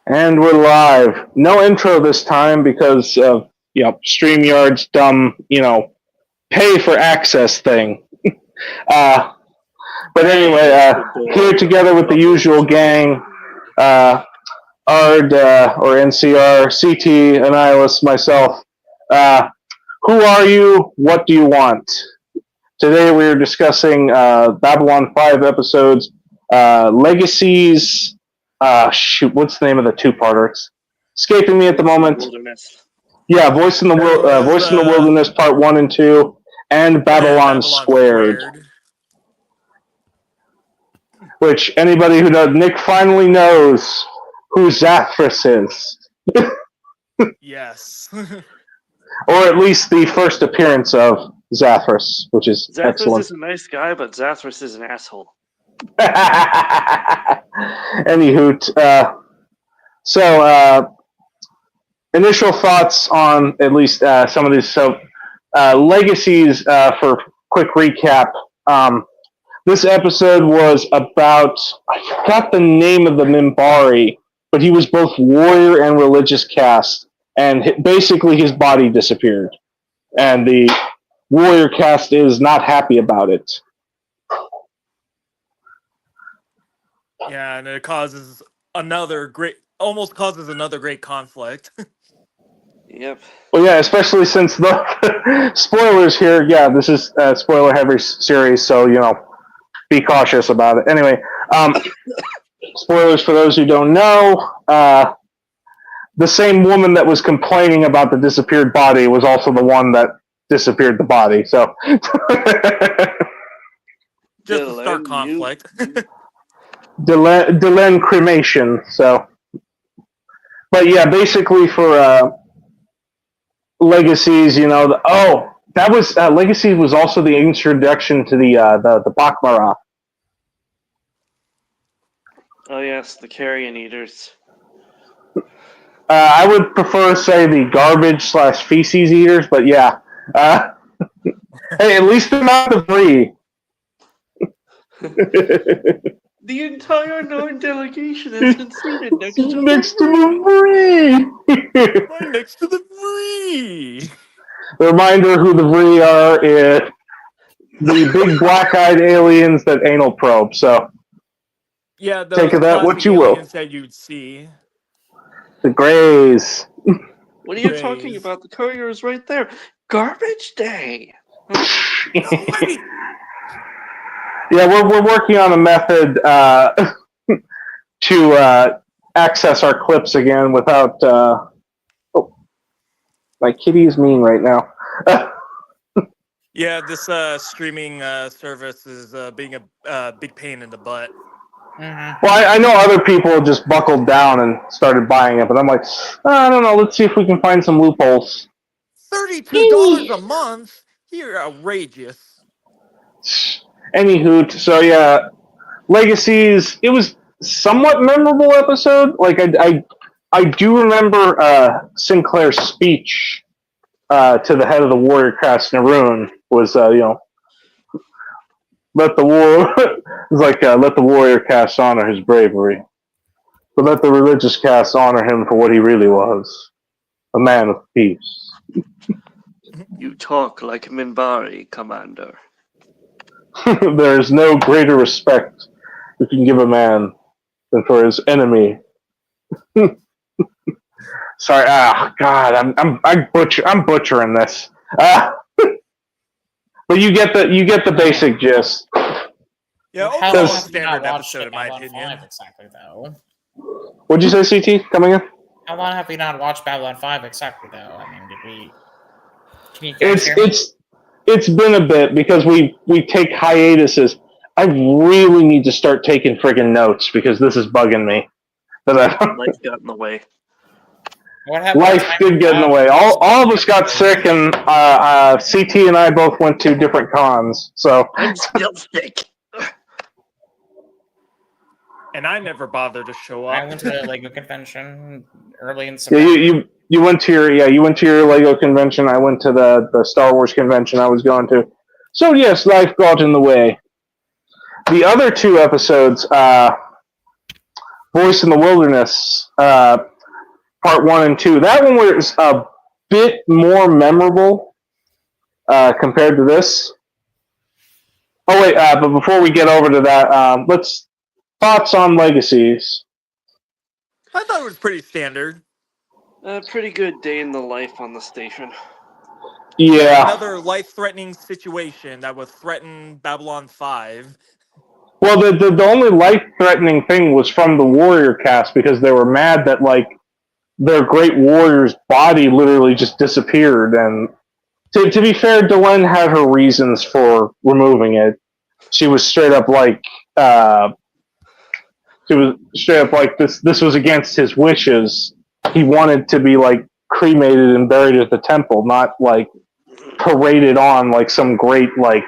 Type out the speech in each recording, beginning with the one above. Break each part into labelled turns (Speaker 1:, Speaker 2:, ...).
Speaker 1: And we're live. No intro this time because of StreamYard's dumb pay for access thing. Uh, but anyway, here together with the usual gang, Ard or NCR, CT, Annihilus, myself. Who are you? What do you want? Today we are discussing Babylon 5 episodes, Legacies. What's the name of the two-parter? It's escaping me at the moment.
Speaker 2: Wilderness.
Speaker 1: Yeah, Voice in the Wilderness, Part 1 and 2, and Babylon Squared. Which anybody who does, Nick finally knows who Zathras is.
Speaker 3: Yes.
Speaker 1: Or at least the first appearance of Zathras, which is
Speaker 2: Zathras
Speaker 1: excellent.
Speaker 2: is a nice guy, but Zathras is an asshole.
Speaker 1: Anywho, initial thoughts on at least some of these. So, Legacies, for quick recap. This episode was about, I forgot the name of the Minbari, but he was both warrior and religious caste, and basically his body disappeared. And the warrior caste is not happy about it.
Speaker 3: Yeah, and it causes another great conflict.
Speaker 2: Yep.
Speaker 1: Well, yeah, especially since the spoilers here. Yeah, this is a spoiler-heavy series, so, be cautious about it. Anyway, spoilers for those who don't know. The same woman that was complaining about the disappeared body was also the one that disappeared the body, so...
Speaker 3: Just to start conflict.
Speaker 1: Delenn cremation, so... But yeah, basically for Legacies, that was Legacies was also the introduction to the Bakmara.
Speaker 2: Oh yes, the carrion eaters.
Speaker 1: I would prefer to say the garbage/feces eaters, but yeah. Hey, at least they're not the three.
Speaker 2: The entire Norn delegation has been seated next to
Speaker 1: the Vree.
Speaker 3: Right next to the Vree.
Speaker 1: The reminder who the Vree are is the big black-eyed aliens that anal probe. So
Speaker 3: yeah,
Speaker 1: take of that what you will.
Speaker 3: That you'd see.
Speaker 1: The Greys.
Speaker 2: What are you talking about? The courier is right there. Garbage day.
Speaker 1: Yeah, we're working on a method to access our clips again without. My kitty is mean right now.
Speaker 3: Yeah, this streaming service is being a big pain in the butt.
Speaker 1: Mm-hmm. Well, I know other people just buckled down and started buying it, but I'm like, I don't know. Let's see if we can find some loopholes.
Speaker 3: $32 a month? You're outrageous.
Speaker 1: Anywho, so yeah, Legacies. It was somewhat memorable episode. Like I do remember Sinclair's speech to the head of the warrior caste, Naroon, was let the let the warrior caste honor his bravery, but let the religious caste honor him for what he really was, a man of peace.
Speaker 2: You talk like Minbari, Commander.
Speaker 1: There is no greater respect you can give a man than for his enemy. Sorry, God, I'm butchering this. But you get the basic gist.
Speaker 3: Yeah, overall standard episode in my opinion.
Speaker 4: Exactly, though.
Speaker 1: What'd you say, CT? Coming in?
Speaker 4: How long have we not watched Babylon 5 exactly, though? I mean, did we? Can you
Speaker 1: it's been a bit because we take hiatuses. I really need to start taking friggin' notes because this is bugging me.
Speaker 2: Life got in the way.
Speaker 1: Life did get in the way. All of us got sick, and CT and I both went to different cons. So
Speaker 2: I'm still sick.
Speaker 3: And I never bothered to show up.
Speaker 4: I went to the Lego convention early in September.
Speaker 1: Yeah, you went to your Lego convention. I went to the Star Wars convention I was going to. So yes, life got in the way. The other two episodes, Voice in the Wilderness, part 1 and 2. That one was a bit more memorable compared to this. Oh wait, but before we get over to that, let's thoughts on Legacies.
Speaker 3: I thought it was pretty standard.
Speaker 2: A pretty good day in the life on the station.
Speaker 1: Yeah.
Speaker 3: Another life-threatening situation that would threaten Babylon 5.
Speaker 1: Well, the only life-threatening thing was from the warrior cast because they were mad that like their great warrior's body literally just disappeared. And to be fair, Delenn had her reasons for removing it. She was straight up like this was against his wishes. He wanted to be like cremated and buried at the temple, not like paraded on like some great like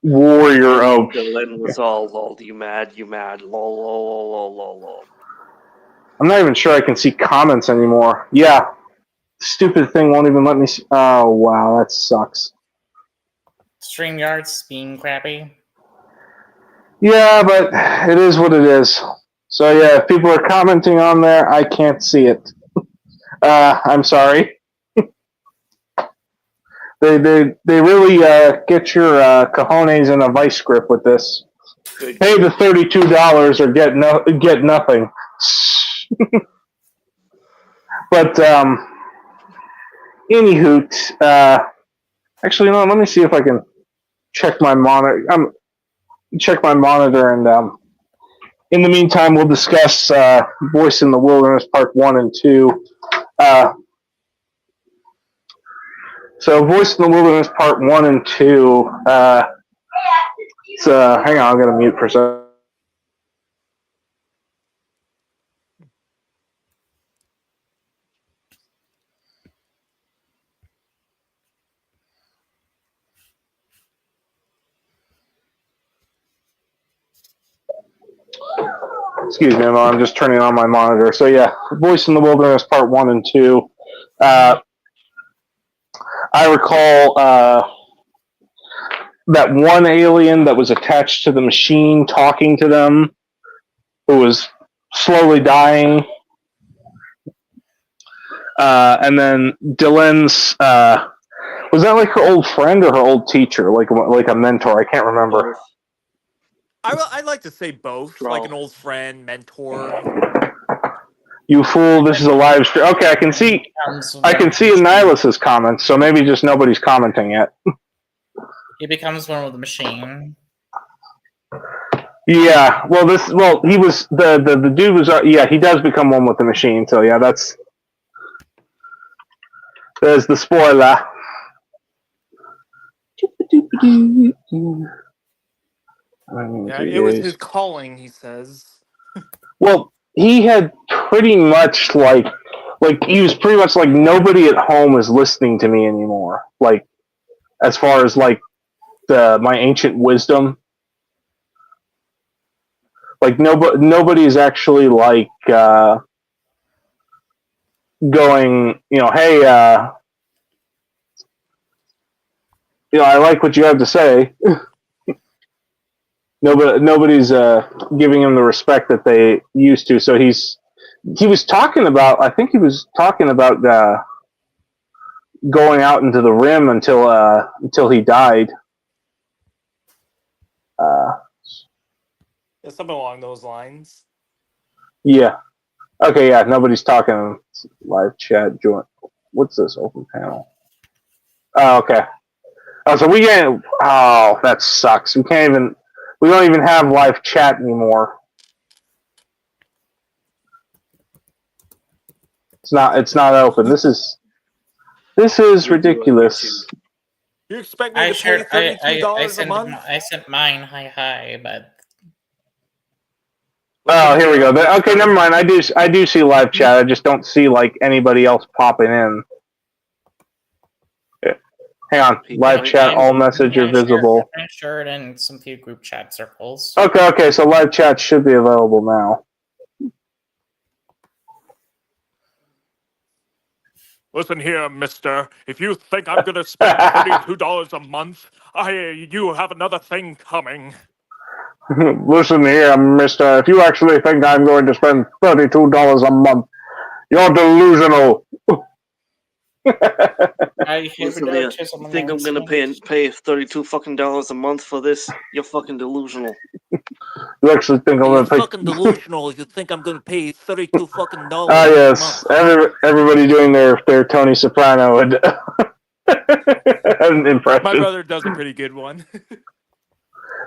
Speaker 1: warrior of.
Speaker 2: Dylan was all lol, you mad, lol, lol, lol, lol, lol, lol.
Speaker 1: I'm not even sure I can see comments anymore. Yeah, stupid thing won't even let me see. Oh wow, that sucks.
Speaker 4: StreamYard's being crappy.
Speaker 1: Yeah, but it is what it is. So yeah, if people are commenting on there, I can't see it. I'm sorry. They really get your cojones in a vice grip with this.
Speaker 2: Good.
Speaker 1: Pay the $32 or get nothing. But anywho, actually, no. Let me see if I can check my monitor. Check my monitor, and in the meantime, we'll discuss Voice in the Wilderness Part 1 and 2. So, Voice in the Wilderness Part 1 and 2. Hang on, I'm going to mute for a second. Excuse me, I'm just turning on my monitor. So yeah, Voice in the Wilderness Part 1 and 2. I recall that one alien that was attached to the machine talking to them, who was slowly dying. And then Dylan's, was that like her old friend or her old teacher? Like a mentor? I can't remember.
Speaker 3: I'd like to say both, like an old friend, mentor.
Speaker 1: You fool! This is a live stream. Okay, I can see Nihilus's comments, so maybe just nobody's commenting yet.
Speaker 4: He becomes one with the machine.
Speaker 1: Yeah, he was the dude was yeah, he does become one with the machine. So yeah, there's the spoiler.
Speaker 3: Yeah, it was his calling, he says.
Speaker 1: Well, he had pretty much like he was pretty much like nobody at home is listening to me anymore. Like as far as like my ancient wisdom, like nobody is actually like going, hey, I like what you have to say. Nobody's giving him the respect that they used to. So he was talking about. I think he was talking about going out into the rim until he died.
Speaker 3: Something along those lines.
Speaker 1: Yeah. Okay. Yeah. Nobody's talking. Live chat joint. What's this open panel? Oh, okay. Oh, so we can't. Oh, that sucks. We don't even have live chat anymore. It's not open. This is ridiculous.
Speaker 3: You expect me to pay $32 a month?
Speaker 4: I sent mine hi, but
Speaker 1: Oh, here we go. Okay, never mind. I do see live chat. I just don't see like anybody else popping in. Hang on. Live chat, all message are visible.
Speaker 4: I'm sure it in some few group chat circles.
Speaker 1: Okay. So live chat should be available now.
Speaker 3: Listen here, mister. If you think I'm going to spend $32 a month, you have another thing coming.
Speaker 1: Listen here, mister. If you actually think I'm going to spend $32 a month, you're delusional.
Speaker 4: I
Speaker 2: Listen,
Speaker 4: hereby
Speaker 2: Leah,
Speaker 4: choose
Speaker 2: you
Speaker 4: someone
Speaker 2: think I'm gonna
Speaker 4: else.
Speaker 2: pay $32 a month for this? You're fucking delusional.
Speaker 1: You actually think I'm
Speaker 3: You're
Speaker 1: going to pay?
Speaker 3: fucking delusional if you think I'm gonna pay $32 fucking
Speaker 1: Ah,
Speaker 3: dollars a
Speaker 1: yes.
Speaker 3: month.
Speaker 1: Everybody doing their Tony Soprano
Speaker 3: My
Speaker 1: impression.
Speaker 3: brother does a pretty good one.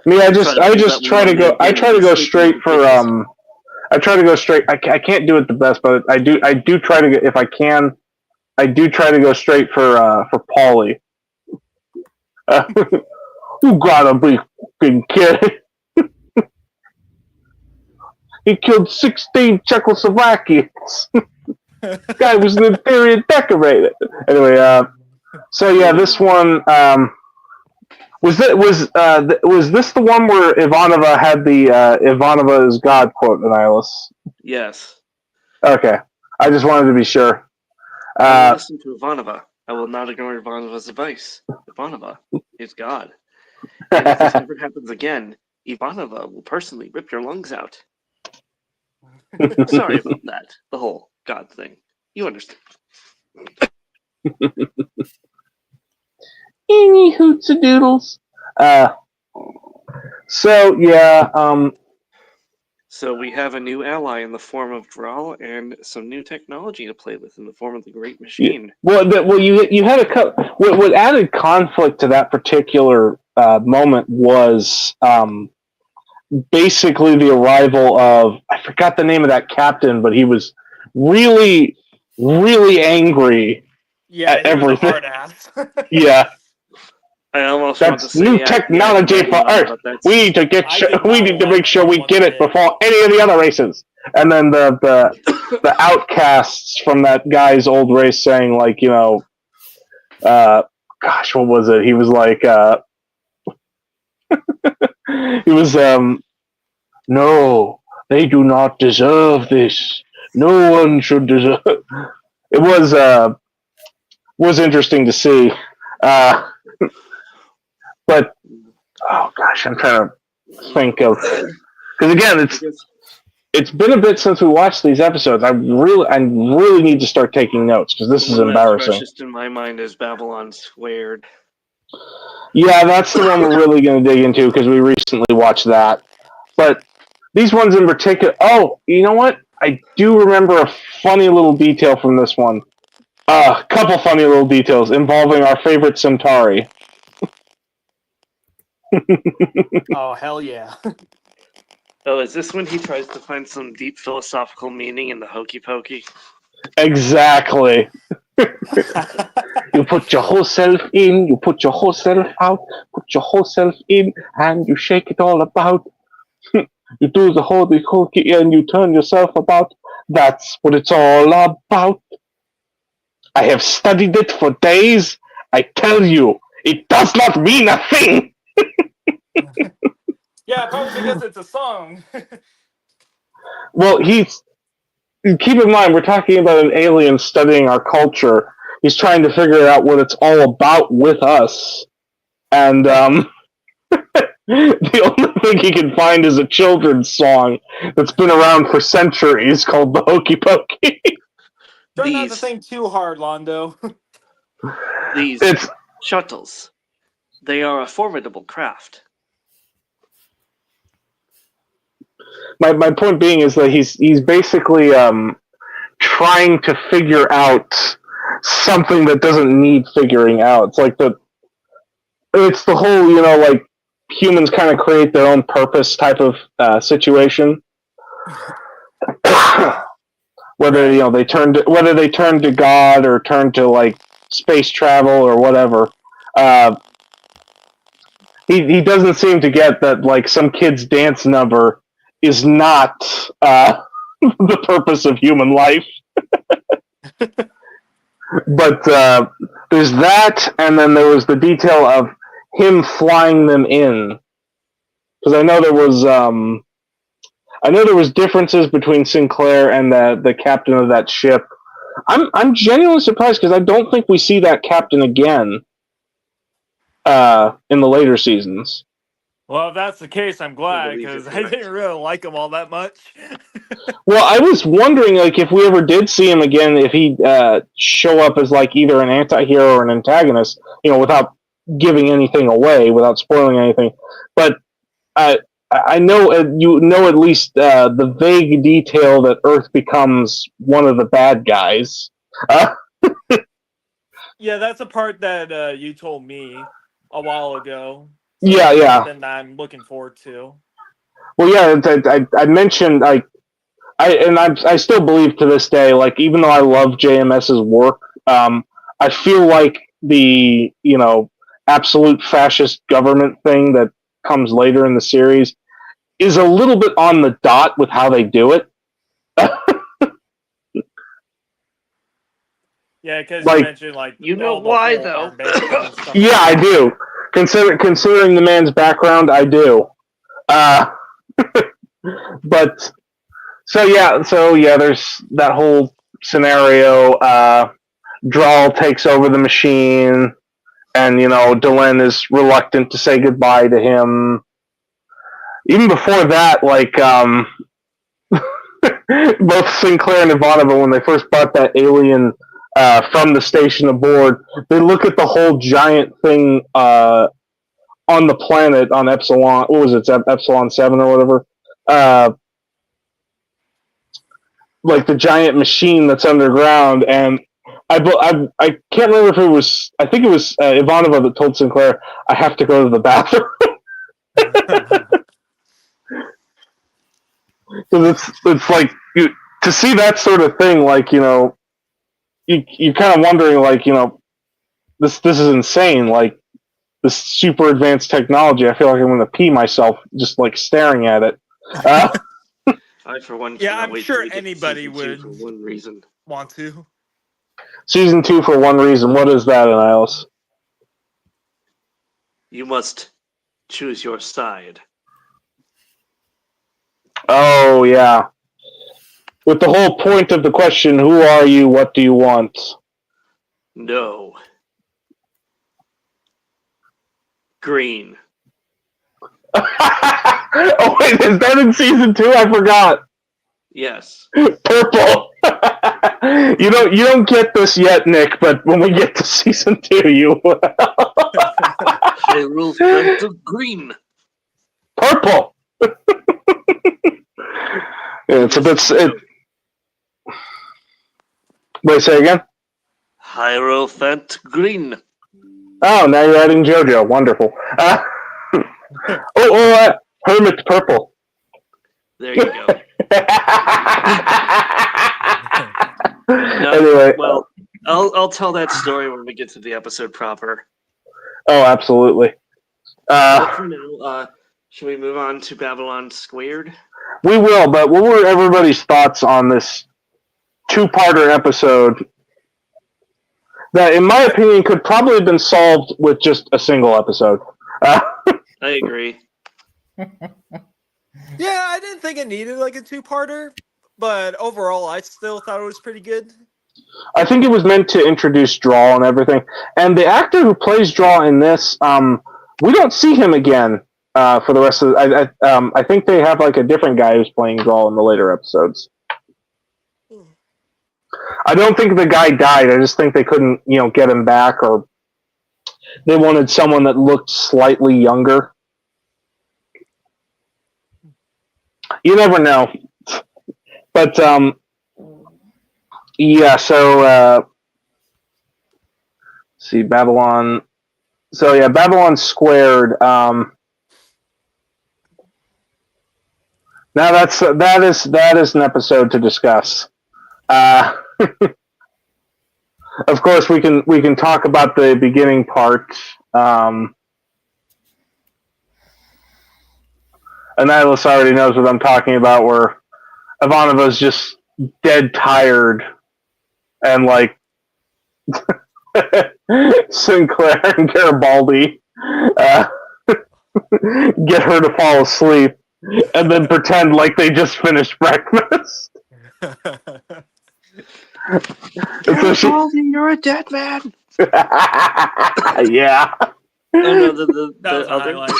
Speaker 1: Me, I
Speaker 2: Try to pull that one
Speaker 1: try
Speaker 2: on
Speaker 1: to
Speaker 2: me
Speaker 1: go. I
Speaker 2: again,
Speaker 1: try
Speaker 2: and
Speaker 1: to
Speaker 2: you
Speaker 1: go
Speaker 2: sleep in
Speaker 1: straight
Speaker 2: the
Speaker 1: for
Speaker 2: dishes.
Speaker 1: I try to go straight. I can't do it the best, but I do try to get, if I can. I do try to go straight for Paulie. You gotta be fucking kidding! He killed 16 Czechoslovakians. Guy was an interior decorator. Anyway, so yeah, this one was this the one where Ivanova had the Ivanova is God quote in Nihilus?
Speaker 2: Yes.
Speaker 1: Okay, I just wanted to be sure.
Speaker 2: I will listen to Ivanova. I will not ignore Ivanova's advice. Ivanova is God. And if this ever happens again, Ivanova will personally rip your lungs out. Sorry about that. The whole God thing. You understand.
Speaker 1: Any hoots a doodles. So yeah,
Speaker 2: So we have a new ally in the form of Draw and some new technology to play with in the form of the Great Machine.
Speaker 1: you had what added conflict to that particular moment was basically the arrival of, I forgot the name of that captain, but he was really really angry
Speaker 3: Yeah,
Speaker 1: at
Speaker 3: he was a
Speaker 1: everything.
Speaker 3: hard ass.
Speaker 1: Yeah,
Speaker 2: I almost want to
Speaker 1: that's
Speaker 2: say
Speaker 1: new
Speaker 2: yeah,
Speaker 1: technology for
Speaker 2: Agamemnon,
Speaker 1: Earth.
Speaker 2: but that's
Speaker 1: We need to
Speaker 3: I did
Speaker 1: we
Speaker 3: not
Speaker 1: need to
Speaker 3: like
Speaker 1: make sure
Speaker 3: him
Speaker 1: we
Speaker 3: one
Speaker 1: get it
Speaker 3: bit.
Speaker 1: before any of the other races. And then the outcasts from that guy's old race saying, like, gosh, what was it? He was like, he was no, they do not deserve this. No one should deserve. It was interesting to see, uh, but oh gosh, I'm trying to think of, because again,
Speaker 2: I guess
Speaker 1: it's been a bit since we watched these episodes. I really need to start taking notes because
Speaker 2: the
Speaker 1: this is
Speaker 2: one that's
Speaker 1: embarrassing.
Speaker 2: freshest in my mind is Babylon Squared.
Speaker 1: Yeah, that's the one we're really going to dig into because we recently watched that. But these ones in particular. Oh, you know what? I do remember a funny little detail from this one. A couple funny little details involving our favorite Centauri.
Speaker 3: Oh hell yeah!
Speaker 2: Oh, is this when he tries to find some deep philosophical meaning in the hokey pokey?
Speaker 1: Exactly. You put your whole self in, you put your whole self out, put your whole self in, and you shake it all about. You do the holy hokey and you turn yourself about. That's what it's all about. I have studied it for days. I tell you, it does not mean a thing.
Speaker 3: Yeah, probably because it's a song.
Speaker 1: Well, keep in mind, we're talking about an alien studying our culture. He's trying to figure out what it's all about with us. And the only thing he can find is a children's song that's been around for centuries called the Hokey Pokey.
Speaker 3: Try not to
Speaker 2: These
Speaker 3: think too hard, Londo.
Speaker 2: these
Speaker 1: It's
Speaker 2: shuttles, they are a formidable craft.
Speaker 1: my point being is that he's basically trying to figure out something that doesn't need figuring out. It's the whole, like humans kind of create their own purpose type of situation. Whether
Speaker 3: Right.
Speaker 1: whether they turn to God or turn to like space travel or whatever. He doesn't seem to get that like some kid's dance number is not the purpose of human life. But there's that, and then there was the detail of him flying them in, because I know there was differences between Sinclair and the captain of that ship. I'm genuinely surprised because I don't think we see that captain again in the later seasons.
Speaker 3: Well, if that's the case, I'm glad
Speaker 2: believe you're
Speaker 3: because I
Speaker 2: correct.
Speaker 3: didn't really like him all that much.
Speaker 1: Well, I was wondering, like, if we ever did see him again, if he'd show up as like either an anti-hero or an antagonist, without giving anything away, without spoiling anything. But I know you know at least the vague detail that Earth becomes one of the bad guys.
Speaker 3: Yeah, that's a part that you told me a while ago. So
Speaker 1: Yeah,
Speaker 3: that's
Speaker 1: yeah.
Speaker 3: something that I'm looking forward to.
Speaker 1: Well, yeah, I mentioned like I still believe to this day, like even though I love JMS's work, I feel like the absolute fascist government thing that comes later in the series is a little bit on the dot with how they do it.
Speaker 3: Yeah, because you
Speaker 1: Like,
Speaker 3: mentioned like
Speaker 2: You know
Speaker 3: all the
Speaker 2: why,
Speaker 3: whole
Speaker 2: though?
Speaker 3: Armageddon and stuff.
Speaker 1: yeah, I
Speaker 3: like that.
Speaker 1: do. Considering the man's background, I do. But so yeah, there's that whole scenario. Drawl takes over the machine, and Delenn is reluctant to say goodbye to him. Even before that, like both Sinclair and Ivanova, when they first brought that alien from the station aboard, they look at the whole giant thing on the planet on Epsilon. What was it? Epsilon 7 or whatever. Like the giant machine that's underground, and I can't remember if it was. I think it was Ivanova that told Sinclair, "I have to go to the bathroom." Because it's like to see that sort of thing, like you kind of wondering, like this is insane, like this super advanced technology. I feel like I'm going to pee myself just like staring at it.
Speaker 2: I, for one,
Speaker 3: Yeah,
Speaker 2: cannot
Speaker 3: I'm
Speaker 2: wait
Speaker 3: sure
Speaker 2: till we get to
Speaker 3: anybody
Speaker 2: season 2
Speaker 3: would
Speaker 2: for one reason.
Speaker 3: want to.
Speaker 1: Season 2 for one reason. What is that, Annihilus?
Speaker 2: You must choose your side.
Speaker 1: Oh yeah. With the whole point of the question, who are you? What do you want?
Speaker 2: No. Green.
Speaker 1: Oh wait, is that in season 2? I forgot.
Speaker 2: Yes.
Speaker 1: Purple. You don't get this yet, Nick, but when we get to season 2, you will.
Speaker 2: Hyrule Phantom Green.
Speaker 1: Purple. Yeah, it's a bit. Wait, say again.
Speaker 2: Hyrule Phantom Green.
Speaker 1: Oh, now you're adding JoJo. Wonderful. Hermit Purple.
Speaker 2: There you go. No,
Speaker 1: Anyway.
Speaker 2: well, I'll tell that story when we get to the episode proper.
Speaker 1: Oh, absolutely.
Speaker 2: But for now, should we move on to Babylon Squared?
Speaker 1: We will, but what were everybody's thoughts on this two-parter episode that, in my opinion, could probably have been solved with just a single episode?
Speaker 2: I agree.
Speaker 3: Yeah, I didn't think it needed like a two-parter, but overall, I still thought it was pretty good.
Speaker 1: I think it was meant to introduce Drawl and everything. And the actor who plays Drawl in this, we don't see him again for the rest of the... I think they have like a different guy who's playing Drawl in the later episodes. I don't think the guy died. I just think they couldn't, get him back, or they wanted someone that looked slightly younger. You never know. But, yeah, so, let's see, Babylon. So, yeah, Babylon Squared. Now that is an episode to discuss. Of course, we can talk about the beginning part. Annihilus already knows what I'm talking about, where Ivanova's just dead tired, and like Sinclair and Garibaldi get her to fall asleep, and then pretend like they just finished breakfast.
Speaker 2: Garibaldi, you're a dead man.
Speaker 1: Yeah.
Speaker 2: Oh no, the
Speaker 3: That was a
Speaker 2: other
Speaker 3: highlight.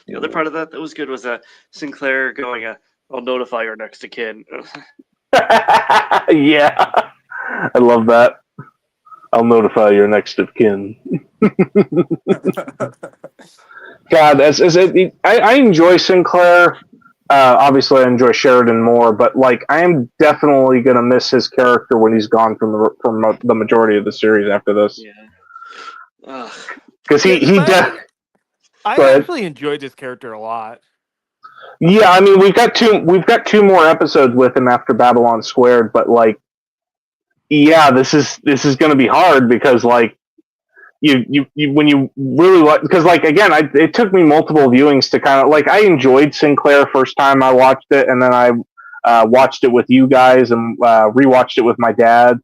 Speaker 2: the other part of that was good was Sinclair going, "I'll notify your next of kin."
Speaker 1: Yeah, I love that. I'll notify your next of kin. God, I enjoy Sinclair. Obviously, I enjoy Sheridan more, but like I am definitely gonna miss his character when he's gone from the majority of the series after this.
Speaker 2: Yeah. Ugh.
Speaker 1: Because
Speaker 3: Yeah, 'cause
Speaker 1: he
Speaker 3: I
Speaker 1: go ahead.
Speaker 3: actually enjoyed this character a lot.
Speaker 1: Yeah, I mean we've got two more episodes with him after Babylon Squared, but like yeah, this is gonna be hard because like you when you really like because like again it took me multiple viewings to kind of like I enjoyed Sinclair first time I watched it, and then I watched it with you guys and rewatched it with my dad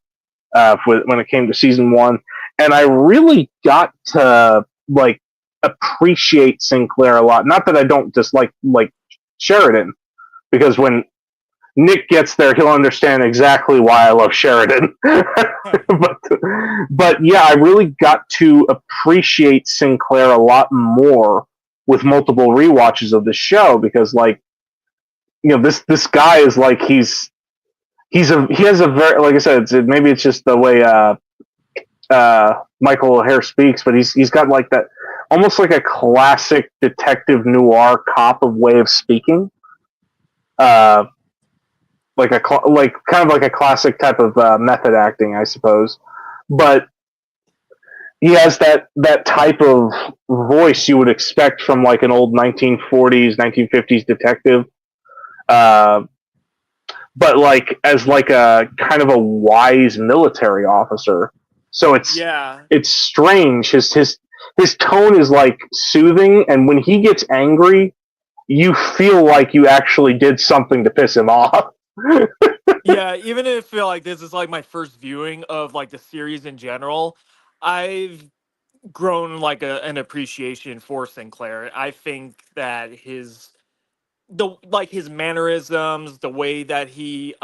Speaker 1: when it came to season one, and I really got to like appreciate Sinclair a lot. Not that I don't dislike like Sheridan, because when Nick gets there, he'll understand exactly why I love Sheridan. but yeah, I really got to appreciate Sinclair a lot more with multiple rewatches of the show because, like, this guy is like he has a very, like I said, maybe it's just the way Michael O'Hare speaks, but he's got like that almost like a classic detective noir cop of way of speaking. Like like kind of like a classic type of method acting, I suppose. But he has that type of voice you would expect from like an old 1940s, 1950s detective. Uh, but like as like a kind of a wise military officer. So
Speaker 3: Yeah,
Speaker 1: it's strange. His tone is like soothing, and when he gets angry, you feel like you actually did something to piss him off.
Speaker 3: yeah. Even if I feel like this is like my first viewing of like the series in general, I've grown like an appreciation for Sinclair. I think that his mannerisms, the way that he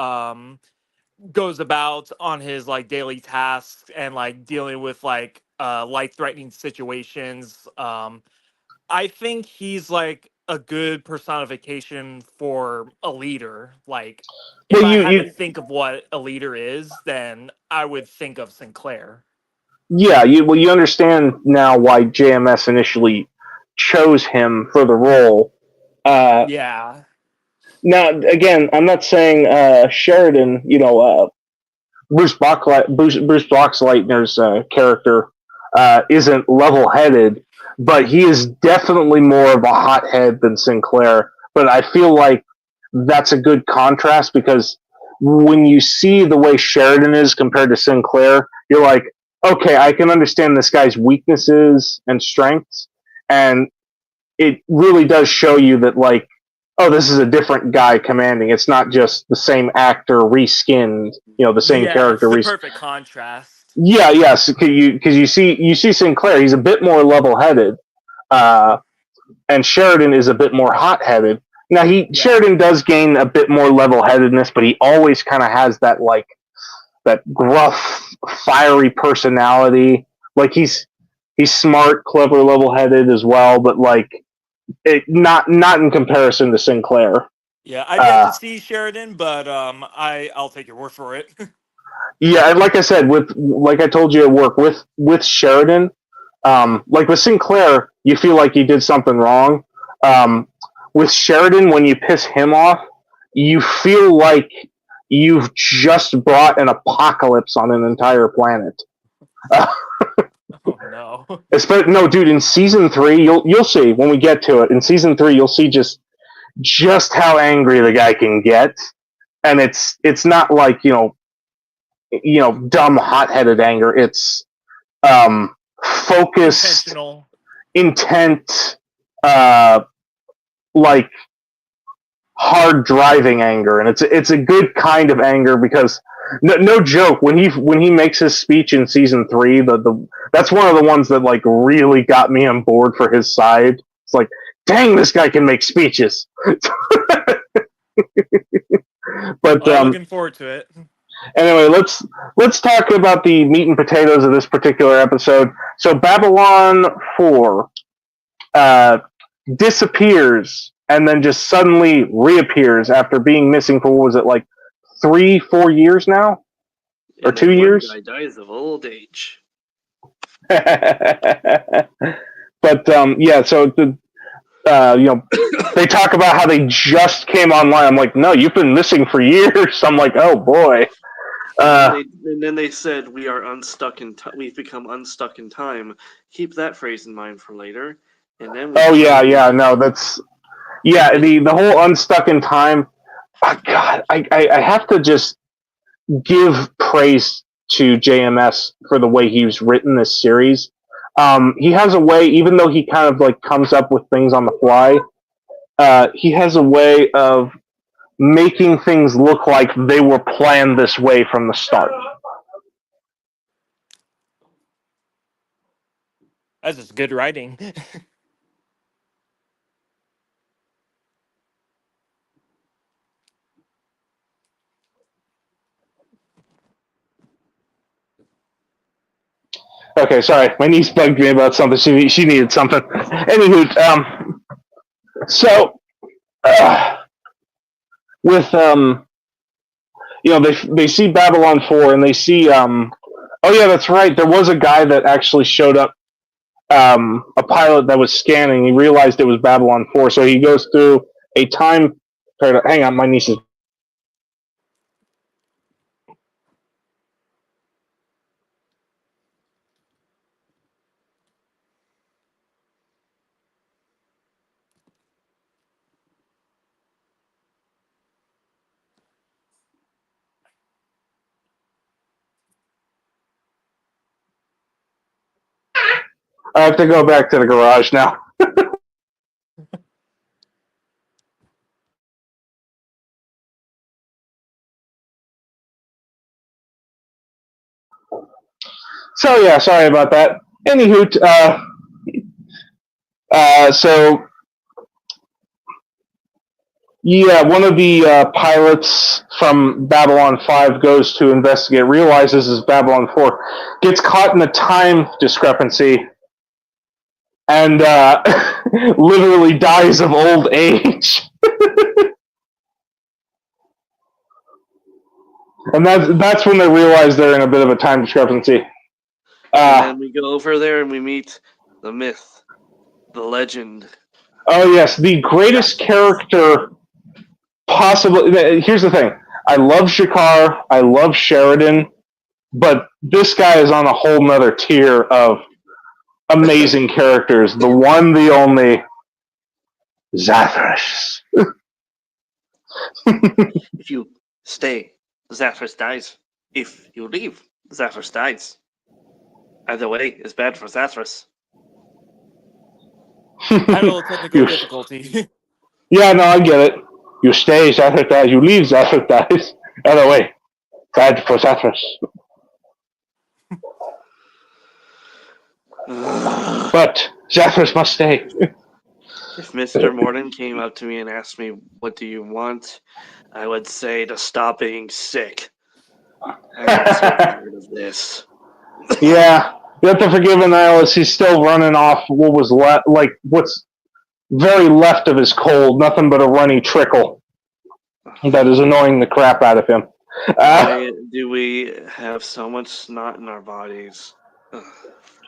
Speaker 3: goes about on his like daily tasks and like dealing with like life threatening situations. I think he's like a good personification for a leader. Like if
Speaker 1: Well,
Speaker 3: I
Speaker 1: you
Speaker 3: had to
Speaker 1: you
Speaker 3: think of what a leader is, then I would think of Sinclair.
Speaker 1: yeah, you understand now why JMS initially chose him for the role. Uh,
Speaker 3: Yeah.
Speaker 1: Now, again, I'm not saying Sheridan, Bruce Boxleitner's character isn't level-headed, but he is definitely more of a hothead than Sinclair. But I feel like that's a good contrast because when you see the way Sheridan is compared to Sinclair, you're like, okay, I can understand this guy's weaknesses and strengths, and it really does show you that like, oh, this is a different guy commanding. It's not just the same actor reskinned, the same
Speaker 3: Yeah, it's
Speaker 1: character.
Speaker 3: the perfect contrast.
Speaker 1: Yeah, yes, because you see Sinclair, he's a bit more level-headed, uh, and Sheridan is a bit more hot-headed. Now
Speaker 3: Yeah.
Speaker 1: Sheridan does gain a bit more level-headedness, but he always kind of has that like that gruff, fiery personality. Like he's smart, clever, level-headed as well, but like not in comparison to Sinclair.
Speaker 3: Yeah, I've yet
Speaker 1: Uh,
Speaker 3: to see Sheridan, but I'll take your word for it.
Speaker 1: yeah, and like I said, like I told you at work with Sheridan, like with Sinclair, you feel like you did something wrong. Um, with Sheridan, when you piss him off, you feel like you've just brought an apocalypse on an entire planet.
Speaker 3: Oh no.
Speaker 1: No, dude, in season three, you'll see when we get to it. In season three, you'll see just how angry the guy can get, and it's not like dumb hot-headed anger. It's focused,
Speaker 3: Intentional.
Speaker 1: intent, like hard driving anger, and it's a good kind of anger because no joke when he makes his speech in season three, the that's one of the ones that like really got me on board for his side. It's like, dang, this guy can make speeches. But
Speaker 3: Well, looking forward to it.
Speaker 1: Anyway, let's talk about the meat and potatoes of this particular episode. So Babylon 4 disappears and then just suddenly reappears after being missing for, what was it, like 3-4 years now? Or
Speaker 2: And
Speaker 1: 2
Speaker 2: then
Speaker 1: years?
Speaker 2: one guy dies of old age.
Speaker 1: But yeah, so they talk about how they just came online. I'm like, no, you've been missing for years. I'm like, oh boy.
Speaker 2: And then they said we are unstuck in we've become unstuck in time. Keep that phrase in mind for later. And then
Speaker 1: Oh yeah, no, that's the whole unstuck in time. Oh, God, I have to just give praise to JMS for the way he's written this series. He has a way, even though he kind of like comes up with things on the fly, he has a way of making things look like they were planned this way from the start.
Speaker 3: That's just good writing.
Speaker 1: Okay, sorry, my niece bugged me about something. She needed something. Anywho, so with they see Babylon 4 and they see oh yeah, that's right, there was a guy that actually showed up, a pilot that was scanning. He realized it was Babylon 4, so he goes through a time paradox. Hang on, my niece is. I have to go back to the garage now. So yeah, sorry about that. Anywho, so yeah, one of the pilots from Babylon 5 goes to investigate, realizes it's Babylon 4, gets caught in a time discrepancy, and literally dies of old age. And that's when they realize they're in a bit of a time discrepancy.
Speaker 2: And then we go over there and we meet the myth, the legend.
Speaker 1: Oh yes, the greatest character possible. Here's the thing: I love Shakar, I love Sheridan, but this guy is on a whole nother tier of amazing characters. The one, the only, Zathras.
Speaker 2: If you stay, Zathras dies. If you leave, Zathras dies. Either way is bad for Zathras.
Speaker 3: I have a little technical difficulty.
Speaker 1: Yeah, no, I get it. You stay, Zathras dies. You leave, Zathras dies. Other way, bad for Zathras. But Zathras must stay.
Speaker 2: If Mr. Morden came up to me and asked me, "What do you want?" I would say to stop being sick. I'm so tired of this.
Speaker 1: Yeah, you have to forgive Annihilus. He's still running off what was what's very left of his cold. Nothing but a runny trickle that is annoying the crap out of him.
Speaker 2: Why do we have so much snot in our bodies?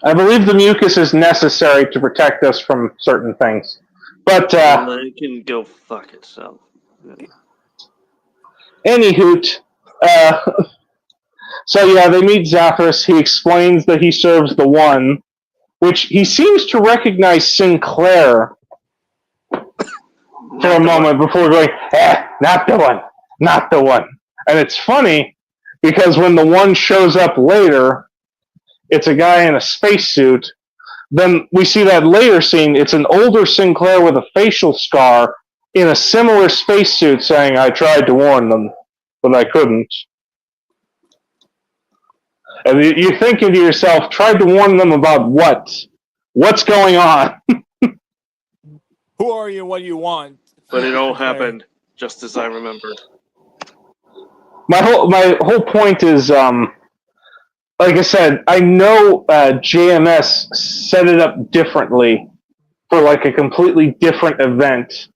Speaker 1: I believe the mucus is necessary to protect us from certain things. But
Speaker 2: it can go fuck itself.
Speaker 1: Anywho, so yeah, they meet Zathras. He explains that he serves the One, which he seems to recognize Sinclair for a moment before going, not the One, not the One. And it's funny because when the One shows up later, it's a guy in a spacesuit. Then we see that later scene, it's an older Sinclair with a facial scar in a similar spacesuit saying, I tried to warn them, but I couldn't. And you're thinking to yourself, tried to warn them about what? What's going on?
Speaker 3: Who are you? What do you want?
Speaker 2: But it all happened just as I remembered.
Speaker 1: my whole point is, like I said, I know JMS set it up differently for like a completely different event,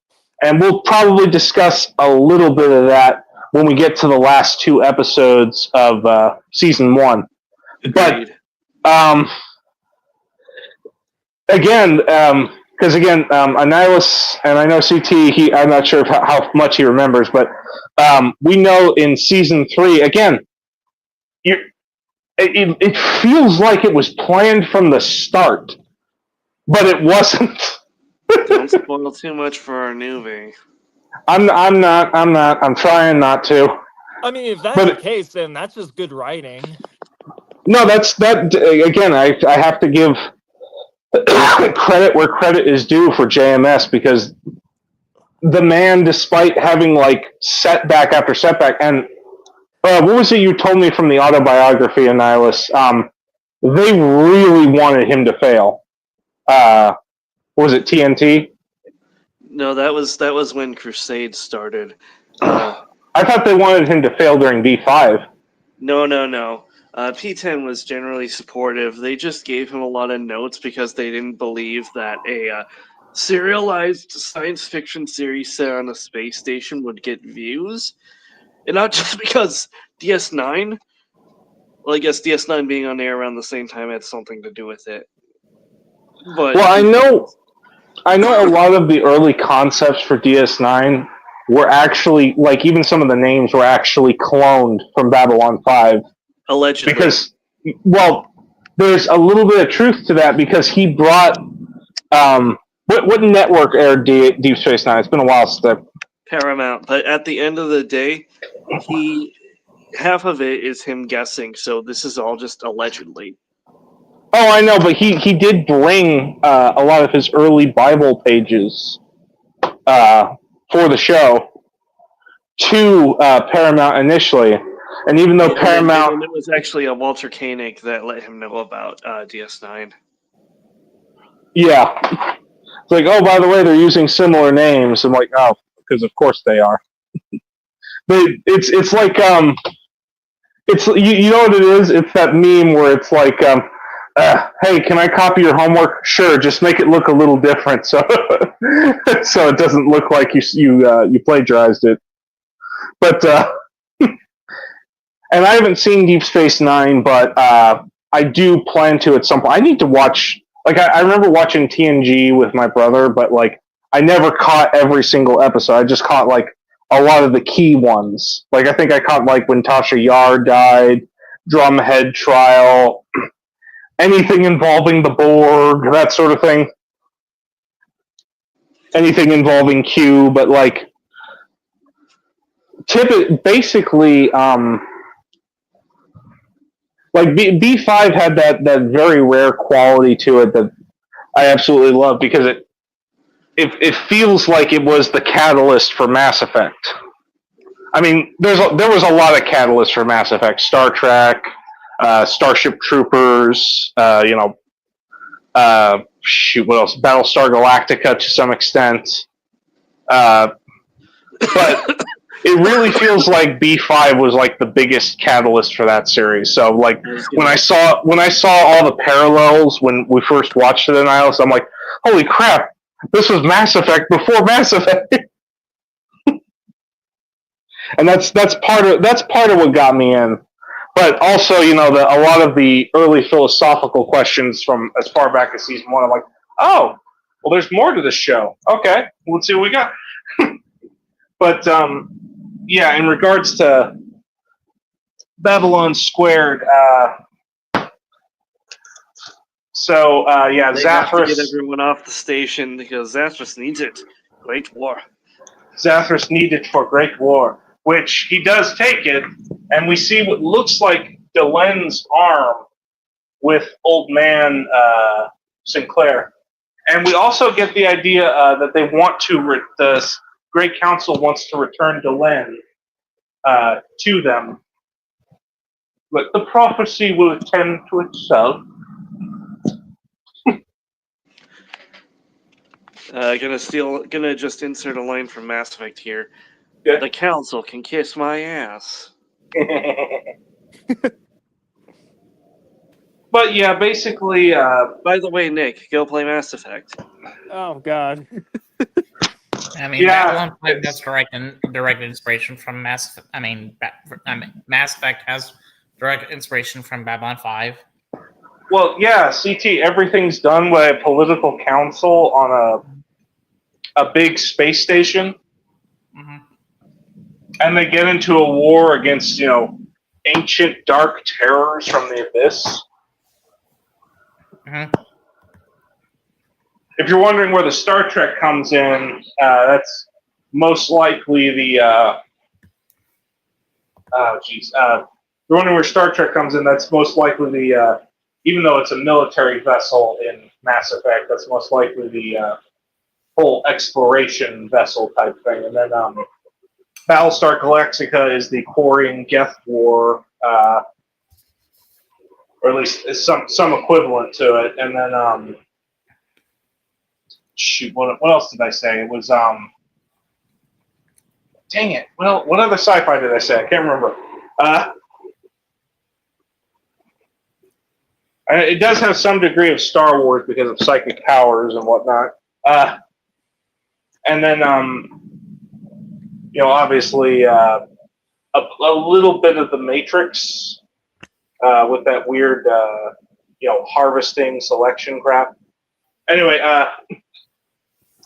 Speaker 1: and we'll probably discuss a little bit of that when we get to the last two episodes of season one.
Speaker 2: Agreed.
Speaker 1: Um, again, because Annihilus, and I know CT, I'm not sure how much he remembers, but we know in season 3, again, it feels like it was planned from the start, but it wasn't.
Speaker 2: Don't spoil too much for our newbie.
Speaker 1: I'm not. I'm trying not to.
Speaker 3: I mean, if that's
Speaker 1: But
Speaker 3: the case, then that's just good writing.
Speaker 1: no, that again. I have to give credit where credit is due for JMS, because the man, despite having like setback after setback, and what was it you told me from the autobiography of Nihilus? They really wanted him to fail. What was it, TNT?
Speaker 2: No, that was when Crusade started.
Speaker 1: I thought they wanted him to fail during V5.
Speaker 2: No. P10 was generally supportive. They just gave him a lot of notes because they didn't believe that a serialized science fiction series set on a space station would get views. And not just because DS9. Well, I guess DS9 being on air around the same time had something to do with it. But
Speaker 1: Well, I know a lot of the early concepts for DS9 were actually, like, even some of the names were actually cloned from Babylon 5.
Speaker 2: allegedly.
Speaker 1: Because, well, there's a little bit of truth to that, because he brought, what network aired Deep Space Nine? It's been a while since I...
Speaker 2: Paramount. But at the end of the day, half of it is him guessing, so this is all just allegedly.
Speaker 1: Oh, I know, but he did bring a lot of his early Bible pages for the show to Paramount initially. And even though Paramount...
Speaker 2: And it was actually a Walter Koenig that let him know about DS9.
Speaker 1: Yeah. It's like, oh, by the way, they're using similar names. I'm like, oh, because of course they are. But it's like, it's you know what it is? It's that meme where it's like, hey, can I copy your homework? Sure, just make it look a little different, so so it doesn't look like you plagiarized it. But and I haven't seen Deep Space Nine, but I do plan to at some point. I need to watch. Like I remember watching TNG with my brother, but like I never caught every single episode. I just caught like a lot of the key ones. Like I think I caught like when Tasha Yar died, Drumhead trial, anything involving the Borg, that sort of thing. Anything involving Q, but like basically, like B5 had that very rare quality to it that I absolutely love, because it feels like it was the catalyst for Mass Effect. I mean, there was a lot of catalysts for Mass Effect: Star Trek, Starship Troopers, what else? Battlestar Galactica to some extent, but it really feels like B5 was like the biggest catalyst for that series. So like when I saw all the parallels when we first watched it in Nihilus, I'm like, holy crap, this was Mass Effect before Mass Effect. And that's part of what got me in. But also, a lot of the early philosophical questions from as far back as season 1, I'm like, oh, well, there's more to this show. Okay, let's see what we got. But yeah, in regards to Babylon Squared,
Speaker 2: They have to
Speaker 1: Zathras.
Speaker 2: get everyone off the station because Zathras needs it. Great war.
Speaker 1: Zathras needed for Great War, which he does take it, and we see what looks like Delen's arm with Old Man Sinclair. And we also get the idea that they want to, the Great Council wants to return Delen to them. But the prophecy will attend to itself.
Speaker 2: Gonna just insert a line from Mass Effect here.
Speaker 1: Yeah.
Speaker 2: The Council can kiss my ass.
Speaker 1: But yeah, basically,
Speaker 2: By the way, Nick, go play Mass Effect.
Speaker 3: Oh God.
Speaker 4: I mean,
Speaker 1: Yeah,
Speaker 4: Babylon 5
Speaker 1: it's-
Speaker 4: has direct inspiration from Mass. Mass Effect has direct inspiration from Babylon 5.
Speaker 1: well, yeah, CT. Everything's done by a political council on a big space station,
Speaker 4: Hmm.
Speaker 1: and they get into a war against ancient dark terrors from the abyss.
Speaker 4: Hmm.
Speaker 1: If you're wondering where the Star Trek comes in, that's most likely the. You're wondering where Star Trek comes in. That's most likely the. Even though it's a military vessel in Mass Effect, that's most likely the whole exploration vessel type thing. And then Battlestar Galactica is the Quarian Geth War, or at least is some equivalent to it. And then shoot, what else did I say? It was dang it. Well, what other sci-fi did I say? I can't remember. It does have some degree of Star Wars because of psychic powers and whatnot. And then, obviously, a little bit of the Matrix with that weird, harvesting selection crap. Anyway,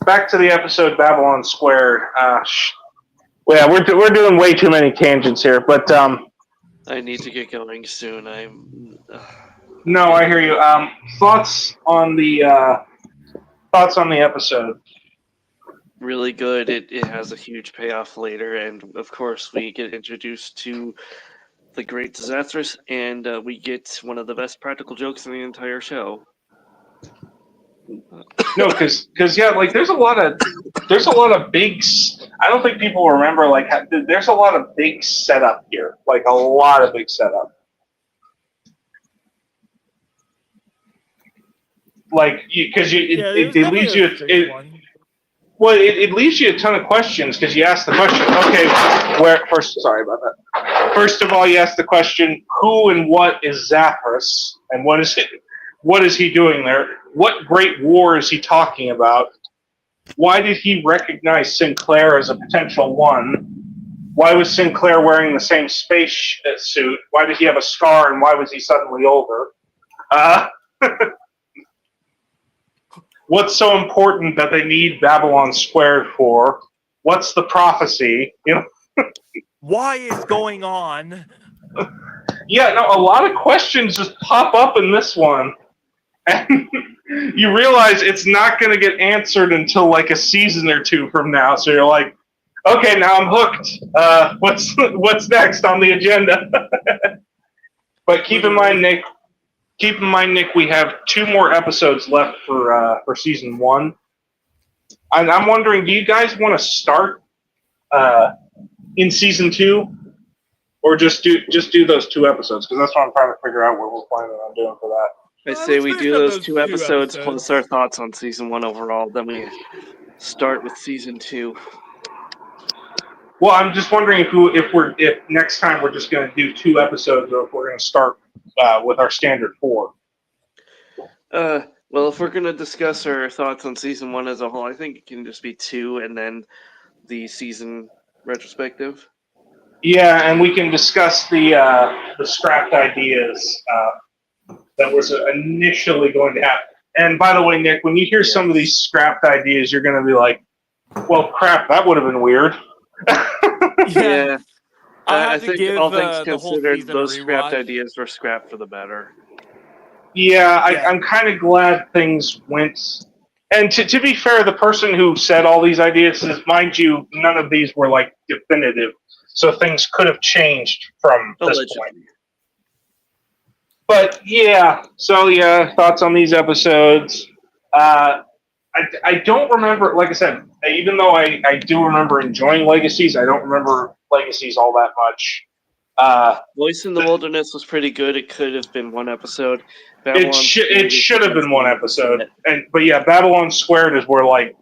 Speaker 1: back to the episode Babylon Squared. Yeah, we're doing way too many tangents here, but
Speaker 2: I need to get going soon.
Speaker 1: no, I hear you. Thoughts on the episode?
Speaker 2: Really good. It has a huge payoff later, and of course we get introduced to the Great Disastrous, and we get one of the best practical jokes in the entire show.
Speaker 1: No, because yeah, like there's a lot of big. I don't think people remember there's a lot of big setup here, like a lot of big setup. Like because it leaves you it leaves you a ton of questions because you ask the question. Okay, sorry about that. First of all, you ask the question, who and what is Zathras, and what is it? What is he doing there? What great war is he talking about? Why did he recognize Sinclair as a potential one? Why was Sinclair wearing the same space suit? Why did he have a scar, and why was he suddenly older? What's so important that they need Babylon Squared for? What's the prophecy?
Speaker 3: Why is going on?
Speaker 1: Yeah, no, a lot of questions just pop up in this one. And you realize it's not going to get answered until like a season or two from now. So you're like, okay, now I'm hooked. What's next on the agenda? But keep in mind, Nick, we have 2 more episodes left for season 1. And I'm wondering, do you guys want to start in season 2, or just do those 2 episodes? Because that's what I'm trying to figure out what we're planning on doing for that.
Speaker 2: I say we do those 2 episodes plus our thoughts on season 1 overall. Then we start with season 2.
Speaker 1: Well, I'm just wondering if next time we're just going to do 2 episodes, or if we're going to start with our standard 4.
Speaker 2: Well, if we're going to discuss our thoughts on season 1 as a whole, I think it can just be 2 and then the season retrospective.
Speaker 1: Yeah, and we can discuss the scrapped ideas that was initially going to happen. And by the way, Nick, when you hear some of these scrapped ideas, you're going to be like, well, crap, that would have been weird.
Speaker 2: Yeah. I think
Speaker 3: give
Speaker 2: all things
Speaker 3: the whole
Speaker 2: considered,
Speaker 3: season
Speaker 2: those
Speaker 3: a
Speaker 2: scrapped
Speaker 3: rewatch.
Speaker 2: ideas were scrapped for the better.
Speaker 1: Yeah, I'm kind of glad things went. And to be fair, the person who said all these ideas says, mind you, none of these were like definitive, so things could have changed from this point. But yeah, so yeah, thoughts on these episodes. I don't remember, like I said, even though I do remember enjoying Legacies, I don't remember Legacies all that much.
Speaker 2: Voice in the Wilderness was pretty good. It could have been 1 episode.
Speaker 1: It should have been 1 episode. But yeah, Babylon Squared is where like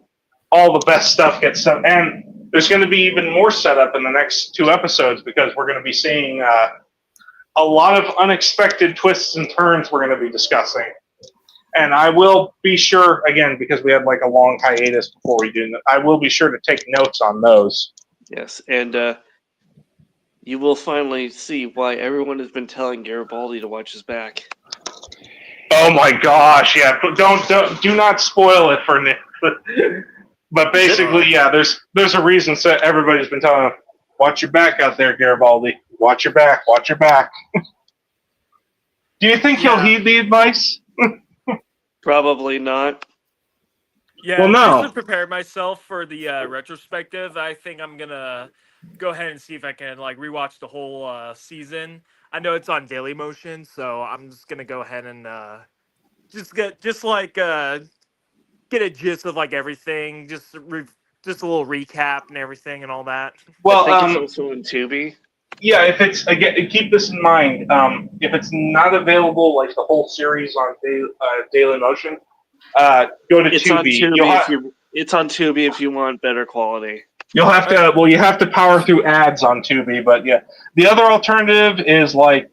Speaker 1: all the best stuff gets done. And there's going to be even more setup in the next 2 episodes because we're going to be seeing a lot of unexpected twists and turns we're going to be discussing. And I will be sure, again, because we had like a long hiatus before we do that, I will be sure to take notes on those.
Speaker 2: Yes, and you will finally see why everyone has been telling Garibaldi to watch his back.
Speaker 1: Oh my gosh, yeah. Do not spoil it for Nick. But basically, yeah, there's a reason so everybody's been telling him, watch your back out there, Garibaldi. Watch your back, watch your back. Do you think he'll heed the advice?
Speaker 2: Probably not.
Speaker 3: Yeah,
Speaker 1: well, no.
Speaker 3: just to prepare myself for the retrospective, I think I'm gonna go ahead and see if I can like rewatch the whole season. I know it's on Daily Motion, so I'm just gonna go ahead and get a gist of like everything, just a little recap and everything and all that.
Speaker 1: Well,
Speaker 2: I think it's also on Tubi.
Speaker 1: Yeah, if it's again, keep this in mind. If it's not available, like the whole series on Daily Motion, go to
Speaker 2: It's
Speaker 1: Tubi.
Speaker 2: on Tubi it's on Tubi if you want better quality.
Speaker 1: You'll have to. Well, you have to power through ads on Tubi, but yeah, the other alternative is like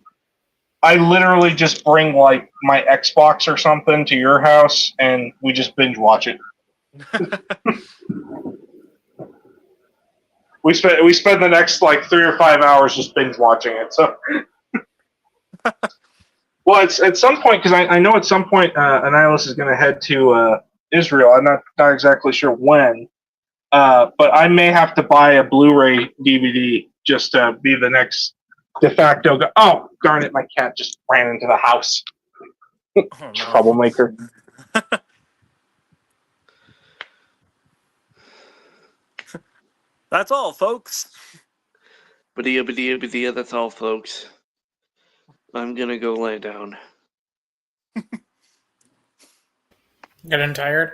Speaker 1: I literally just bring like my Xbox or something to your house, and we just binge watch it. We spend the next like 3 or 5 hours just binge watching it. So, well, it's at some point because I know at some point Annihilus is going to head to Israel. I'm not exactly sure when, but I may have to buy a Blu-ray DVD just to be the next de facto. Oh, darn it! My cat just ran into the house.
Speaker 3: Oh, no.
Speaker 1: Troublemaker.
Speaker 3: That's all, folks.
Speaker 2: Badia, that's all, folks. I'm gonna go lay down.
Speaker 4: Getting tired?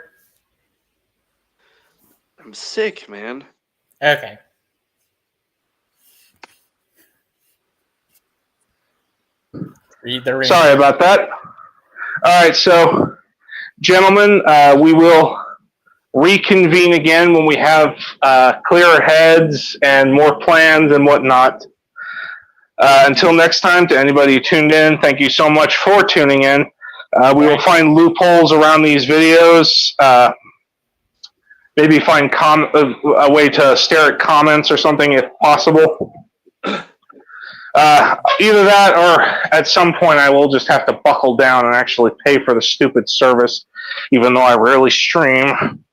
Speaker 2: I'm sick, man.
Speaker 4: Okay. Read the ring.
Speaker 1: Sorry about that. All right, so, gentlemen, we will reconvene again when we have clearer heads and more plans and whatnot. Until next time, to anybody who tuned in, thank you so much for tuning in. We will find loopholes around these videos. Maybe find a way to stare at comments or something if possible. Either that or at some point I will just have to buckle down and actually pay for the stupid service, even though I rarely stream.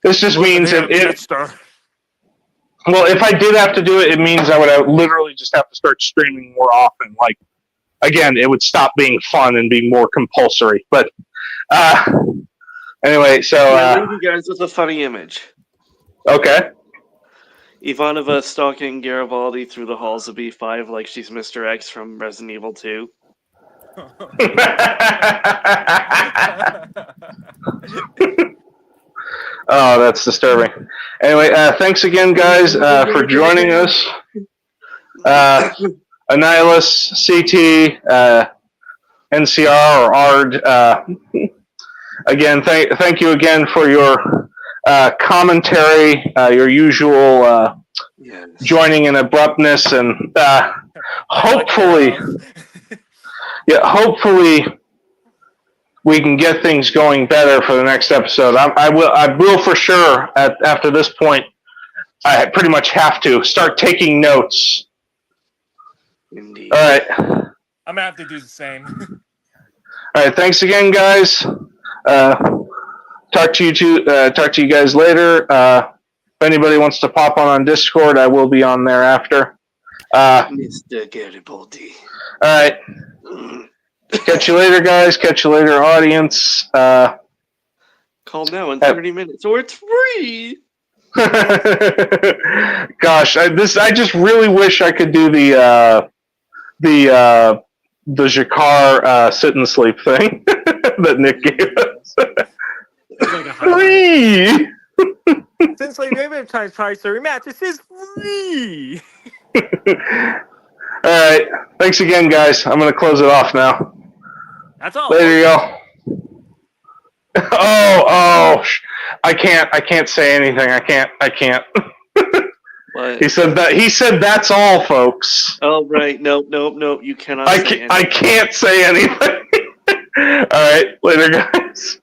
Speaker 1: This just means if I did have to do it, it means I would literally just have to start streaming more often. Like, again, it would stop being fun and be more compulsory. But anyway, so
Speaker 2: I'll leave you guys with a funny image.
Speaker 1: Okay.
Speaker 2: Ivanova stalking Garibaldi through the halls of B5 like she's Mr. X from Resident Evil 2.
Speaker 1: Oh, that's disturbing. Anyway, thanks again, guys, for joining us. Annihilus, CT, NCR, or ARD. Again, thank you again for your commentary, your usual joining in abruptness, and hopefully, hopefully we can get things going better for the next episode. I will for sure after this point. I pretty much have to start taking notes.
Speaker 2: Indeed.
Speaker 1: All right.
Speaker 3: I'm gonna have to do the same.
Speaker 1: All right. Thanks again, guys. Talk to you guys later. If anybody wants to pop on Discord, I will be on there after.
Speaker 2: Mr. Garibaldi.
Speaker 1: All right. Catch you later, guys. Catch you later, audience.
Speaker 2: Call now in 30 minutes, or it's free.
Speaker 1: Gosh, I just really wish I could do the Jakar sit and sleep thing that Nick gave us.
Speaker 3: Like
Speaker 1: Free.
Speaker 3: Since like maybe times twice the rematch, this is free.
Speaker 1: All right. Thanks again, guys. I'm gonna close it off now.
Speaker 3: That's all.
Speaker 1: Later, y'all. I can't say anything. I can't.
Speaker 2: What?
Speaker 1: He said that. He said that's all, folks.
Speaker 2: Oh right, nope. You cannot say anything.
Speaker 1: I can't say anything. All right, later, guys.